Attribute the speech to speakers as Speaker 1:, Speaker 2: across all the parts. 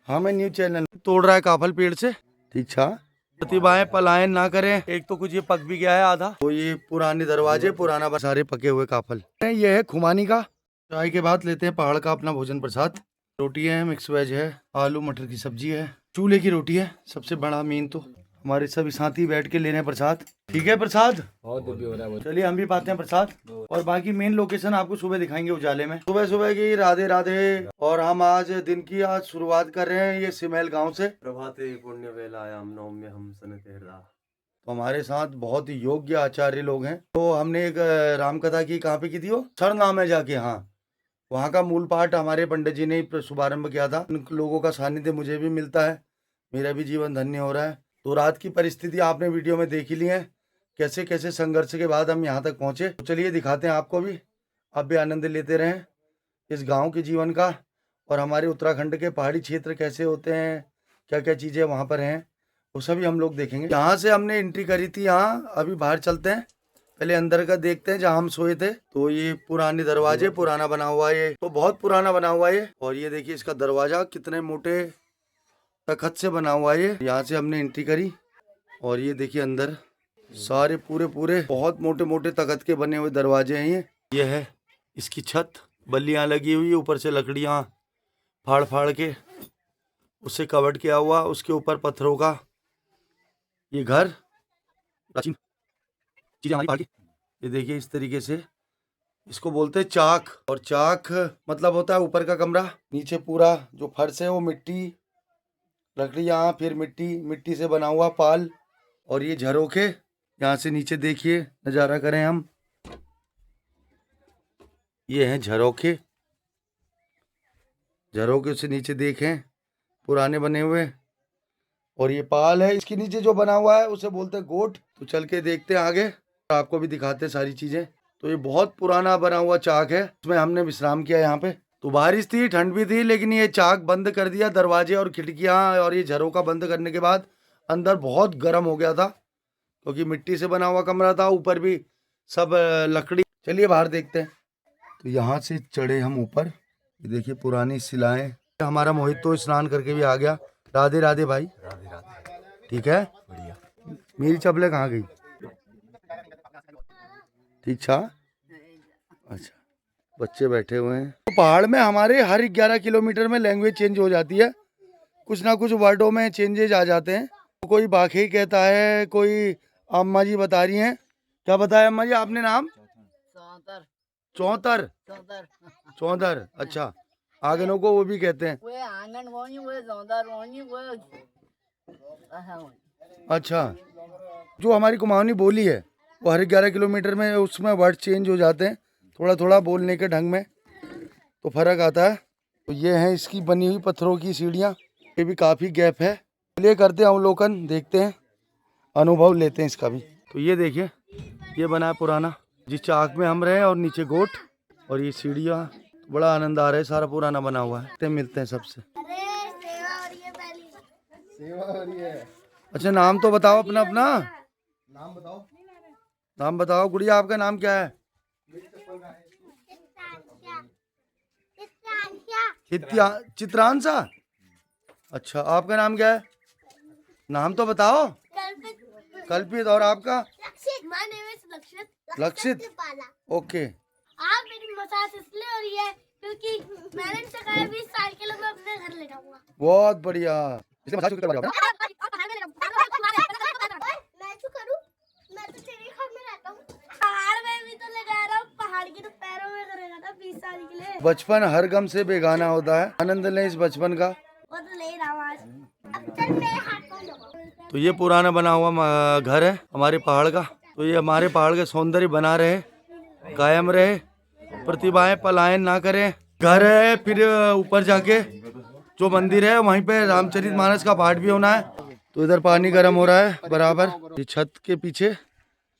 Speaker 1: हाँ मैं news channel तोड़ रहा है काफल पेड़ से। ठीक है, प्रतिभाएं पलायन ना करें। एक तो कुछ ये पक भी गया है आधा, तो ये पुराने दरवाजे पुराना सारे पके हुए काफल। ये है खुमानी का। चाय के बाद लेते हैं पहाड़ का अपना भोजन प्रसाद। रोटी है, मिक्स वेज है, आलू मटर की सब्जी है, चूल्हे की रोटी है। सबसे बड़ा मेन तो हमारे सभी साथी बैठ के ले रहे हैं प्रसाद। ठीक है प्रसाद बहुत दिव्य हो रहा है। चलिए हम भी पाते हैं प्रसाद, और बाकी मेन लोकेशन आपको सुबह दिखाएंगे उजाले में। सुबह सुबह की राधे राधे। और हम आज दिन की आज शुरुआत कर रहे हैं ये सिमेल गांव से। प्रभाते पुण्य वेलायाम नौम्य हम सनतेर्दा। तो हमारे साथ बहुत ही योग्य आचार्य लोग हैं। तो हमने एक राम कथा की कहाँ पे की थी, वो क्षण नाम है जाके, हाँ वहाँ का मूल पाठ हमारे पंडित जी ने शुभारंभ किया था। उन लोगों का सानिध्य मुझे भी मिलता है, मेरा भी जीवन धन्य हो रहा है। तो रात की परिस्थिति आपने वीडियो में देख ही ली है, कैसे कैसे संघर्ष के बाद हम यहाँ तक पहुँचे। तो चलिए दिखाते हैं आपको भी, आप भी आनंद लेते रहें इस गांव के जीवन का, और हमारे उत्तराखंड के पहाड़ी क्षेत्र कैसे होते हैं, क्या क्या चीज़ें वहाँ पर हैं, वो सभी हम लोग देखेंगे। यहाँ से हमने एंट्री करी थी, यहाँ अभी बाहर चलते हैं, पहले अंदर का देखते हैं जहाँ हम सोए थे। तो ये पुराने दरवाजे, पुराना बना हुआ है ये, तो बहुत पुराना बना हुआ है ये। और ये देखिए इसका दरवाजा कितने मोटे तखत से बना हुआ है ये। यहाँ से हमने एंट्री करी, और ये देखिए अंदर सारे पूरे पूरे बहुत मोटे मोटे तखत के बने हुए दरवाजे हैं ये है इसकी छत, बल्लियाँ लगी हुई, ऊपर से लकड़ियाँ फाड़ फाड़ के उससे कवर्ड किया हुआ, उसके ऊपर पत्थरों का ये घर, प्राचीन चीजें हमारी पहाड़ की। ये देखिए इस तरीके से इसको बोलते हैं चाक, और चाक मतलब होता है ऊपर का कमरा, नीचे पूरा जो फर्श है वो मिट्टी, लकड़ियाँ, फिर मिट्टी से बना हुआ पाल, और ये झरोखे। यहाँ से नीचे देखिए नज़ारा करें हम, ये हैं झरोखे, झरोखे से नीचे देखें पुराने बने हुए, और ये पाल है, इसके नीचे जो बना हुआ है उसे बोलते हैं गोट। तो चल के देखते हैं आगे, आपको भी दिखाते हैं सारी चीज़ें। तो ये बहुत पुराना बना हुआ चाक है, उसमें हमने विश्राम किया यहाँ पे। तो बारिश थी, ठंड भी थी, लेकिन ये चाक बंद कर दिया, दरवाजे और खिड़कियाँ और ये झरोका बंद करने के बाद अंदर बहुत गर्म हो गया था, क्योंकि मिट्टी से बना हुआ कमरा था, ऊपर भी सब लकड़ी। चलिए बाहर देखते हैं। तो यहाँ से चढ़े हम ऊपर, ये देखिए पुरानी शिलाएं। हमारा मोहित तो स्नान करके भी आ गया। राधे राधे भाई। राधे राधे। ठीक है, बढ़िया। मेरी चप्पलें कहाँ गई? ठीक था। अच्छा, बच्चे बैठे हुए हैं। तो पहाड़ में हमारे हर 11 किलोमीटर में लैंग्वेज चेंज हो जाती है, कुछ ना कुछ वर्डों में चेंजेज आ जाते हैं। कोई बाखेई कहता है, कोई अम्मा जी बता रही हैं। क्या बताया अम्मा जी आपने नाम? चौतर। चौधर, अच्छा। आंगनों को वो भी कहते हैं। अच्छा, जो हमारी कुमाऊनी बोली है वो हर 11 किलोमीटर में उसमें वर्ड चेंज हो जाते हैं, थोड़ा थोड़ा बोलने के ढंग में तो फर्क आता है। तो ये है इसकी बनी हुई पत्थरों की सीढ़ियाँ, ये भी काफ़ी गैप है। चलिए करते हैं अवलोकन, देखते हैं, अनुभव लेते हैं इसका भी। तो ये देखिए ये बना है पुराना, जिस चाक में हम रहे, और नीचे गोट और ये सीढ़ियाँ। तो बड़ा आनंद आ रहा है, सारा पुराना बना हुआ है। मिलते हैं सबसे। सेवा हो रही है। अच्छा नाम तो बताओ अपना अपना नाम बताओ। नाम बताओ गुड़िया, आपका नाम क्या है? चित्रांशा। अच्छा, आपका नाम क्या है? नाम तो बताओ। कल्पित। और आपका? लक्षित। ओके।
Speaker 2: आप मेरी मसाज इसलिए हो रही है क्योंकि मैंने सिखाया 20 साल के लिए मैं अपने घर ले जाऊंगा।
Speaker 1: बहुत बढ़िया। इसलिए मसाज करवा रहा हूं।
Speaker 2: मैं क्यों करूं? मैं तो तेरे घर में रहता हूं। पहाड़ में भी तो लगा रहा हूं, पहाड़ की तो पैरों में करेगा था 20 साल के लिए।
Speaker 1: बचपन हर गम से बेगाना होता है, आनंद लें इस बचपन का।
Speaker 2: वो तो ले रहा हूं आज। अब चल मेरे हाथ पांव दबा।
Speaker 1: तो ये पुराना बना हुआ घर है हमारे पहाड़ का। तो ये हमारे पहाड़ के सौंदर्य बना रहे, कायम रहे, प्रतिभाएं पलायन ना करें। घर है, फिर ऊपर जाके जो मंदिर है वहीं पे रामचरितमानस का पाठ भी होना है। तो इधर पानी गर्म हो रहा है बराबर, ये छत के पीछे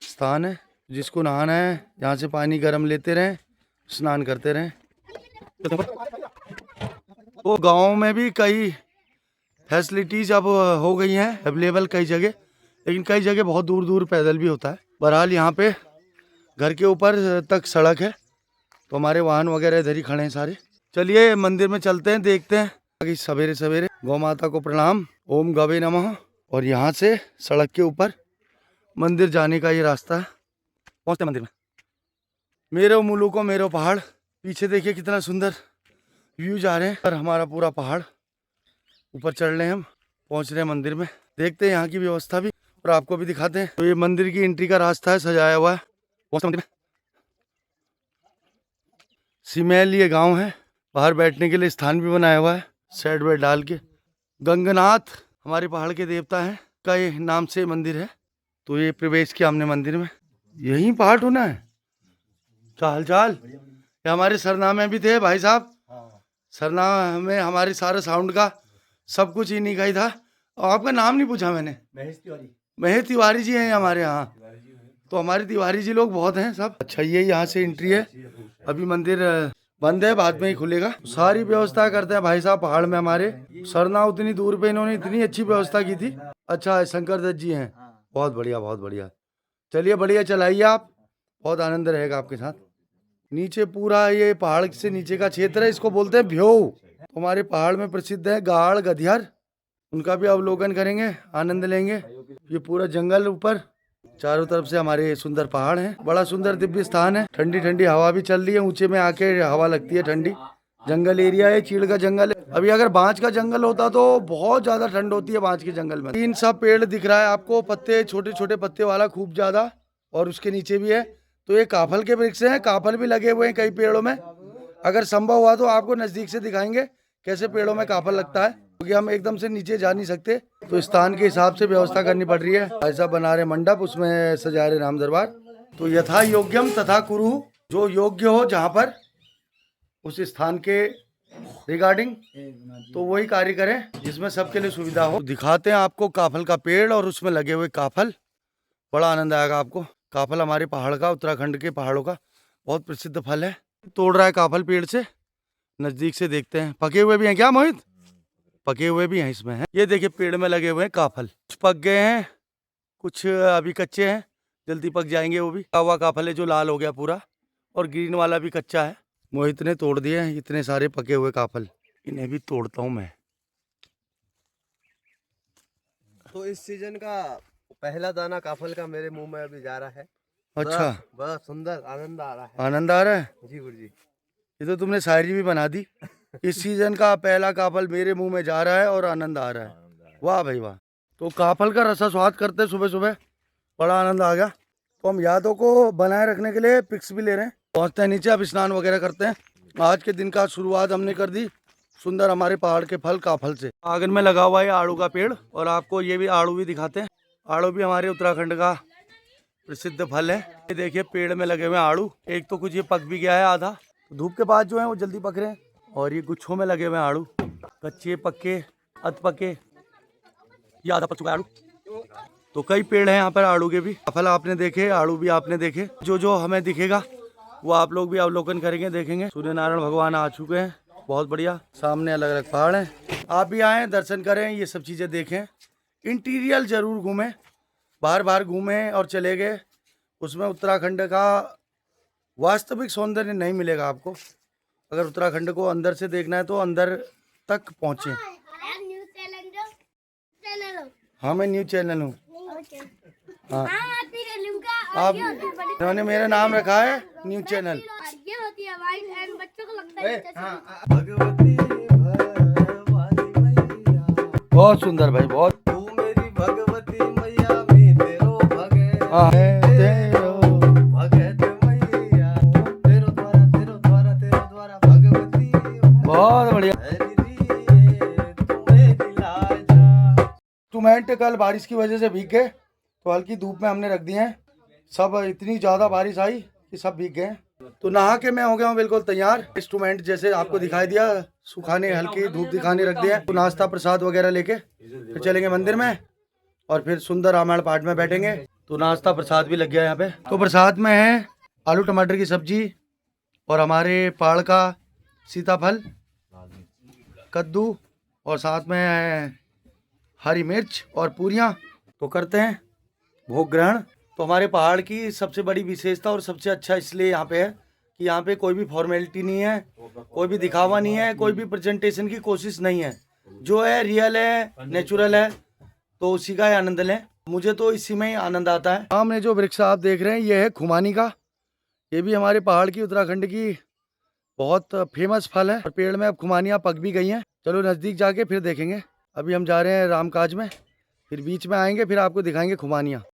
Speaker 1: स्थान है, जिसको नहाना है यहाँ से पानी गर्म लेते रहें, स्नान करते रहें। तो गाँव में भी कई फैसिलिटीज अब हो गई हैं अवेलेबल कई जगह, लेकिन कई जगह बहुत दूर दूर पैदल भी होता है। बहरहाल यहाँ पे घर के ऊपर तक सड़क है, तो हमारे वाहन वगैरह इधर ही खड़े हैं सारे। चलिए मंदिर में चलते हैं, देखते हैं कि सवेरे सवेरे गौ माता को प्रणाम, ओम गवे नमः। और यहाँ से सड़क के ऊपर मंदिर जाने का ये रास्ता है। पहुँचते मंदिर में। मेरो मुलुको मेरो पहाड़, पीछे देखिए कितना सुंदर व्यू जा रहे हैं। और हमारा पूरा पहाड़ ऊपर चढ़ रहे हैं हम, पहुँच रहे हैं मंदिर में। देखते हैं यहाँ की व्यवस्था भी और आपको भी दिखाते हैं। तो ये मंदिर की एंट्री का रास्ता है, सजाया हुआ है। पहुँचते मंदिर में। सिमैल ये गांव है, बाहर बैठने के लिए स्थान भी बनाया हुआ है साइड बेड डाल के। गंगनाथ हमारे पहाड़ के देवता हैं का ये नाम से मंदिर है। तो ये प्रवेश किया हमने मंदिर में। यही पाठ होना है। क्या हाल चाल? ये हमारे सरनामे भी थे भाई साहब। सरनामा में हमारे सारे साउंड का सब कुछ इन्हीं का ही था। और आपका नाम नहीं पूछा मैंने। महेश तिवारी जी हैं हमारे यहाँ। तो हमारे तिवारी जी लोग बहुत हैं सब। अच्छा ये यहाँ से एंट्री है। अभी मंदिर बंद है, बाद में ही खुलेगा। सारी व्यवस्था करते हैं भाई साहब पहाड़ में हमारे। सरना उतनी दूर पे इन्होंने इतनी अच्छी व्यवस्था की थी। अच्छा शंकर दत्त जी हैं, बहुत बढ़िया बहुत बढ़िया। चलिए बढ़िया, चलाइए आप, बहुत आनंद रहेगा आपके साथ। नीचे पूरा ये पहाड़ से नीचे का क्षेत्र है, इसको बोलते हैं भ्यों। हमारे पहाड़ में प्रसिद्ध है गाड़ गधियार, उनका भी अवलोकन करेंगे, आनंद लेंगे। ये पूरा जंगल ऊपर, चारों तरफ से हमारे सुंदर पहाड़ हैं। बड़ा सुंदर दिव्य स्थान है। ठंडी ठंडी हवा भी चल रही है, ऊंचे में आके हवा लगती है ठंडी। जंगल एरिया है, चीड़ का जंगल है। अभी अगर बांज का जंगल होता तो बहुत ज्यादा ठंड होती है बांज के जंगल में। तीन सब पेड़ दिख रहा है आपको, पत्ते छोटे छोटे पत्ते वाला खूब ज्यादा, और उसके नीचे भी है। तो ये काफल के वृक्ष हैं, काफल भी लगे हुए हैं कई पेड़ों में। अगर संभव हुआ तो आपको नजदीक से दिखाएंगे कैसे पेड़ों में काफल लगता है, क्योंकि हम एकदम से नीचे जा नहीं सकते। तो स्थान के हिसाब से व्यवस्था करनी पड़ रही है। ऐसा बना रहे मंडप, उसमें सजा रहे राम दरबार। तो यथा योग्यम तथा कुरु, जो योग्य हो जहाँ पर उस स्थान के रिगार्डिंग, तो वही कार्य करें जिसमें सबके लिए सुविधा हो। दिखाते हैं आपको काफल का पेड़ और उसमें लगे हुए काफल, बड़ा आनंद आएगा आपको। काफल हमारे पहाड़ का, उत्तराखंड के पहाड़ों का बहुत प्रसिद्ध फल है। तोड़ रहा है काफल पेड़ से, नजदीक से देखते हैं। पके हुए भी हैं क्या मोहित? पके हुए भी हैं इसमें हैं। ये देखिए पेड़ में लगे हुए हैं काफल, कुछ पक गए हैं, कुछ अभी कच्चे हैं, जल्दी पक जाएंगे। वो भी हुआ काफल है जो लाल हो गया पूरा, और ग्रीन वाला भी कच्चा है। मोहित ने तोड़ दिए हैं इतने सारे पके हुए काफल, इन्हें भी तोड़ता हूँ मैं।
Speaker 3: तो इस सीजन का पहला दाना काफल का मेरे मुंह में अभी जा रहा है।
Speaker 1: अच्छा,
Speaker 3: बहुत सुंदर आनंद आ रहा है।
Speaker 1: आनंद आ रहा है
Speaker 3: जी गुरुजी।
Speaker 1: ये तो तुमने शायरी भी बना दी। इस सीजन का पहला काफल मेरे मुंह में जा रहा है और आनंद आ रहा है। वाह भाई वाह। तो काफल का रसा स्वाद करते सुबह सुबह, बड़ा आनंद आ गया। तो हम यादों को बनाए रखने के लिए पिक्स भी ले रहे हैं। पहुंचते हैं नीचे, अब स्नान वगैरह करते हैं। आज के दिन का शुरुआत हमने कर दी सुंदर हमारे पहाड़ के फल काफल से। आंगन में लगा हुआ है आड़ू का पेड़, और आपको ये भी आड़ू भी दिखाते हैं। आड़ू भी हमारे उत्तराखंड का प्रसिद्ध फल है। ये देखिए पेड़ में लगे हुए आड़ू, एक तो कुछ ये पक भी गया है आधा, तो धूप के बाद जो है वो जल्दी पक रहे हैं। और ये गुच्छों में लगे हुए आड़ू, कच्चे पक्के अध पके, ये आधा पक चुका है आड़ू। तो कई पेड़ हैं यहाँ पर आड़ू के भी। फल आपने देखे, आड़ू भी आपने देखे। जो जो हमें दिखेगा वो आप लोग भी अवलोकन करेंगे, देखेंगे। सूर्य नारायण भगवान आ चुके हैं, बहुत बढ़िया। सामने अलग अलग पहाड़ हैं, आप भी आएँ, दर्शन करें, ये सब चीज़ें देखें। इंटीरियर जरूर घूमें, बार बार घूमें और चले गए, उसमें उत्तराखंड का वास्तविक सौंदर्य नहीं मिलेगा आपको। अगर उत्तराखंड को अंदर से देखना है तो अंदर तक पहुँचें।
Speaker 2: न्यूज़ चैनल
Speaker 1: हाँ मैं न्यूज़ चैनल हूँ। हाँ आप,
Speaker 2: ये
Speaker 1: इन्होंने मेरा नाम रखा है न्यूज़ चैनल।
Speaker 2: होती है वाइट एंड बच्चों को लगता है
Speaker 3: भगवती भवानी मैया,
Speaker 1: बहुत सुंदर भाई, बहुत।
Speaker 3: तू मेरी भगवती मैया, मैं तेरो भगत।
Speaker 1: हाँ
Speaker 3: भगत मैया, तेरो द्वारा भगवती
Speaker 1: बहुत बढ़िया। टूमेंट कल बारिश की वजह से भीग गए, तो हल्की धूप में हमने रख दिए हैं सब। इतनी ज़्यादा बारिश आई कि सब भीग गए। तो नहा के मैं हो गया हूँ बिल्कुल तैयार। इंस्ट्रूमेंट जैसे आपको दिखाई दिया, सुखाने हल्की धूप दिखाने रख दिया। तो नाश्ता प्रसाद वगैरह लेके फिर चलेंगे मंदिर में, और फिर सुंदर रामायण पाठ में बैठेंगे। तो नाश्ता प्रसाद भी लग गया यहाँ पे। तो प्रसाद में है आलू टमाटर की सब्जी, और हमारे पहाड़ का सीताफल, कद्दू, और साथ में है हरी मिर्च और पूरियाँ। तो करते हैं भोग ग्रहण। तो हमारे पहाड़ की सबसे बड़ी विशेषता और सबसे अच्छा इसलिए यहाँ पे है कि यहाँ पे कोई भी फॉर्मेलिटी नहीं है, कोई भी दिखावा नहीं है, कोई भी प्रेजेंटेशन की कोशिश नहीं है। जो है रियल है, नेचुरल है, तो उसी का ही आनंद लें। मुझे तो इसी में ही आनंद आता है। सामने जो वृक्ष आप देख रहे हैं ये है खुमानी का। ये भी हमारे पहाड़ की, उत्तराखंड की बहुत फेमस फल है। और पेड़ में अब खुमानियाँ पक भी गई हैं। चलो नज़दीक जाके फिर देखेंगे। अभी हम जा रहे हैं रामकाज में, फिर बीच में आएंगे, फिर आपको दिखाएंगे खुमानियाँ।